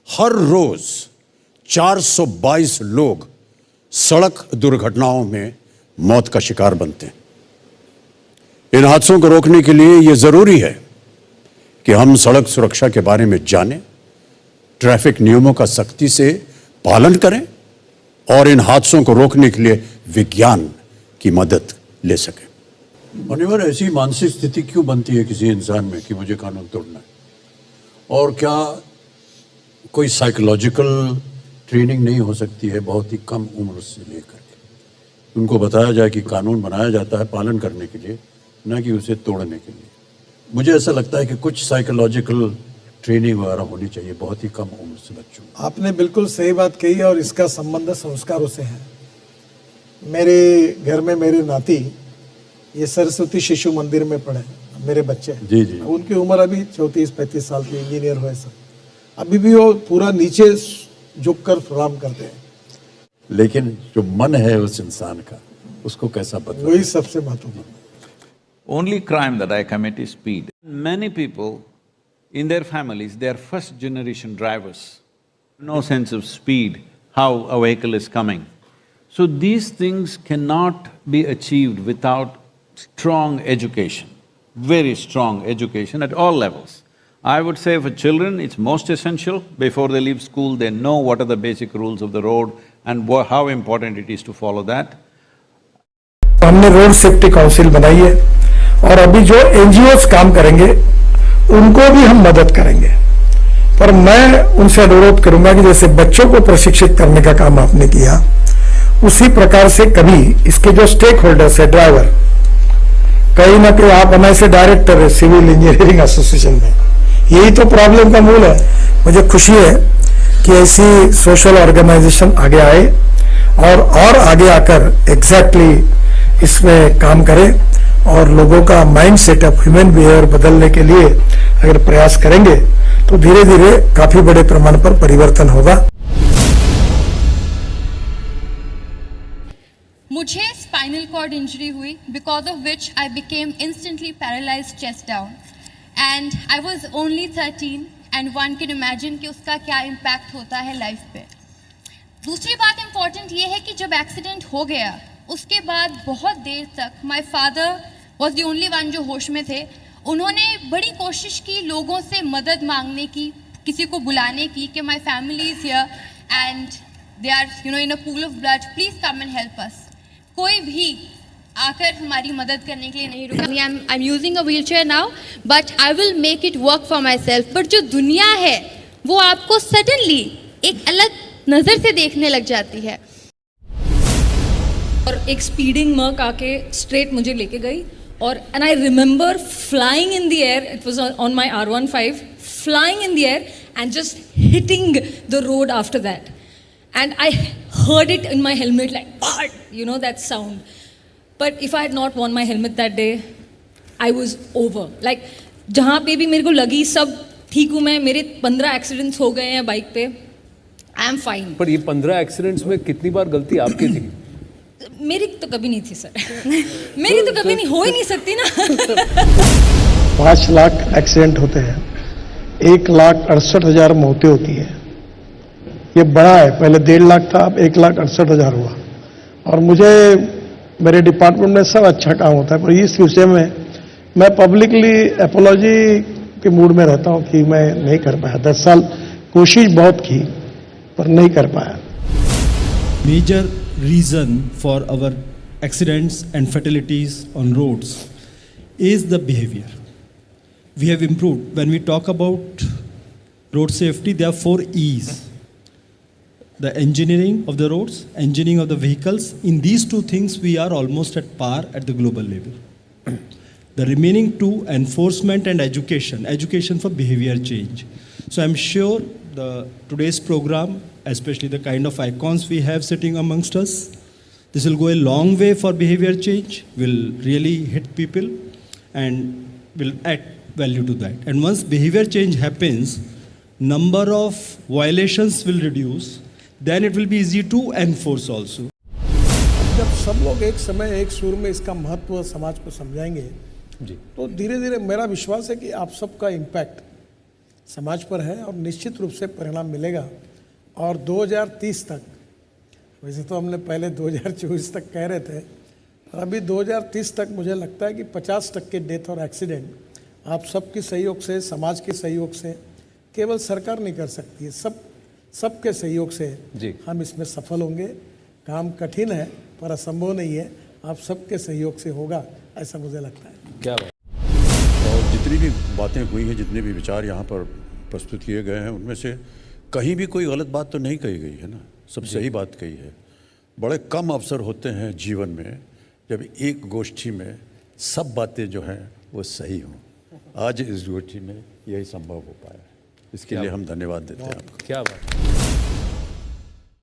हर रोज 422 लोग सड़क दुर्घटनाओं में मौत का शिकार बनते हैं। इन हादसों को रोकने के लिए यह जरूरी है कि हम सड़क सुरक्षा के बारे में जानें, ट्रैफिक नियमों का सख्ती से पालन करें और इन हादसों को रोकने के लिए विज्ञान की मदद ले सकें। अनिवार्य ऐसी मानसिक स्थिति क्यों बनती है किसी इंसान में कि मुझे कानून तोड़ना है? और क्या कोई साइकोलॉजिकल ट्रेनिंग नहीं हो सकती है बहुत ही कम उम्र से लेकर के? उनको बताया जाए कि कानून बनाया जाता है पालन करने के लिए, ना कि उसे तोड़ने के लिए। मुझे ऐसा लगता है कि कुछ साइकोलॉजिकल ट्रेनिंग वगैरह होनी चाहिए बहुत ही कम उम्र से बच्चों। आपने बिल्कुल सही बात कही और इसका संबंध संस्कारों से है। मेरे घर में मेरे नाती ये सरस्वती शिशु मंदिर में पढ़े, मेरे बच्चे जी जी, उनकी उम्र अभी 34-35 साल की, इंजीनियर हुए सब। अभी भी वो पूरा नीचे झुककर प्रणाम करते हैं। लेकिन जो मन है उस इंसान का, उसको कैसा बदला? वही सबसे महत्वपूर्ण। Only crime that I commit is speed. Many people in their families, they are first generation drivers. No sense of speed, how a vehicle is coming. So these things cannot be achieved without strong education, very strong education at all levels. I would say for children, it's most essential. Before they leave school, they know what are the basic rules of the road and how important it is to follow that. हमने road safety council बनाई है और अभी जो NGOs काम करेंगे उनको भी हम मदद करेंगे। पर मैं उनसे अनुरोध करूंगा कि जैसे बच्चों को प्रशिक्षित करने का काम आपने किया, उसी प्रकार से कभी इसके जो स्टेक होल्डर्स है, ड्राइवर, कहीं ना कहीं आप हमारे से डायरेक्टर है सिविल इंजीनियरिंग एसोसिएशन में, यही तो प्रॉब्लम का मूल है। मुझे खुशी है कि ऐसी सोशल ऑर्गेनाइजेशन आगे आए और आगे आकर एग्जैक्टली इसमें काम करे और लोगों का माइंड सेटअप, ह्यूमन बिहेवियर बदलने के लिए अगर प्रयास करेंगे तो धीरे धीरे काफी बड़े पैमाने पर परिवर्तन होगा। मुझे स्पाइनल कॉर्ड इंजरी हुई, because of which I became instantly paralysed chest down and I was only 13 and one can imagine कि उसका क्या इम्पैक्ट होता है लाइफ पे। दूसरी बात इम्पॉर्टेंट ये है कि जब एक्सीडेंट हो गया उसके बाद बहुत देर तक my father was the only one जो होश में थे। उन्होंने बड़ी कोशिश की लोगों से मदद मांगने की, किसी को बुलाने की कि my family is here and they are in a pool of blood, please come and help us. कोई भी आकर हमारी मदद करने के लिए नहीं रुका। I am using a wheelchair now but I will make it work for my self. But जो दुनिया है वो आपको सडनली एक अलग नज़र से देखने लग जाती है। और एक स्पीडिंग मर्क आके स्ट्रेट मुझे लेके गई और and I remember flying in the air, it was on my R15, flying in the air and just hitting the road after that and I heard it in my helmet like BART, you know that sound. But if I had not worn my helmet that day, I was over. Like जहाँ पे भी मेरे को लगी सब ठीक हूँ मैं, मेरे 15 एक्सीडेंट्स हो गए हैं बाइक पे, आई एम फाइन। पर ये 15 एक्सीडेंट्स में कितनी बार गलती आपकी थी? मेरी तो कभी नहीं थी सर। मेरी तो कभी नहीं, हो ही नहीं सकती ना। 5 लाख एक्सीडेंट होते हैं, 1,68,000 मौतें होती है। ये बड़ा है, पहले 1.5 लाख था, अब 1,68,000 हुआ। और मुझे मेरे डिपार्टमेंट में सब अच्छा काम होता है, पर इस विषय में मैं पब्लिकली एपोलॉजी के मूड में रहता हूं कि मैं नहीं कर पाया। 10 साल कोशिश बहुत की पर नहीं कर पाया। Major reason for our accidents and fatalities on roads is the behavior. We have improved. When we talk about road safety, there are 4 E's. The engineering of the roads, engineering of the vehicles. In these 2 things, we are almost at par at the global level. The remaining 2, enforcement and education. Education for behavior change. So I'm sure today's program, especially the kind of icons we have sitting amongst us, this will go a long way for behavior change, will really hit people and will add value to that. And once behavior change happens, number of violations will reduce, then it will be easy to enforce also. जब सब लोग एक समय एक सुर में इसका महत्व समाज को समझाएंगे जी, तो धीरे धीरे मेरा विश्वास है कि आप सबका इम्पैक्ट समाज पर है और निश्चित रूप से परिणाम मिलेगा। और 2030 तक, वैसे तो हमने पहले 2024 तक कह रहे थे, और अभी 2030 तक मुझे लगता है कि 50% डेथ और एक्सीडेंट आप सबके सहयोग से, समाज के सहयोग से, केवल सरकार नहीं कर सकती है, सबके सहयोग से जी। हम इसमें सफल होंगे। काम कठिन है पर असंभव नहीं है, आप सबके सहयोग से होगा, ऐसा मुझे लगता है। क्या बात। और जितनी भी बातें हुई हैं, जितने भी विचार यहाँ पर प्रस्तुत किए गए हैं, उनमें से कहीं भी कोई गलत बात तो नहीं कही गई है ना, सब सही बात कही है। बड़े कम अवसर होते हैं जीवन में जब एक गोष्ठी में सब बातें जो हैं वो सही हों। आज इस गोष्ठी में यही संभव हो पाया है, इसके लिए हम धन्यवाद देते हैं आपको। क्या बात।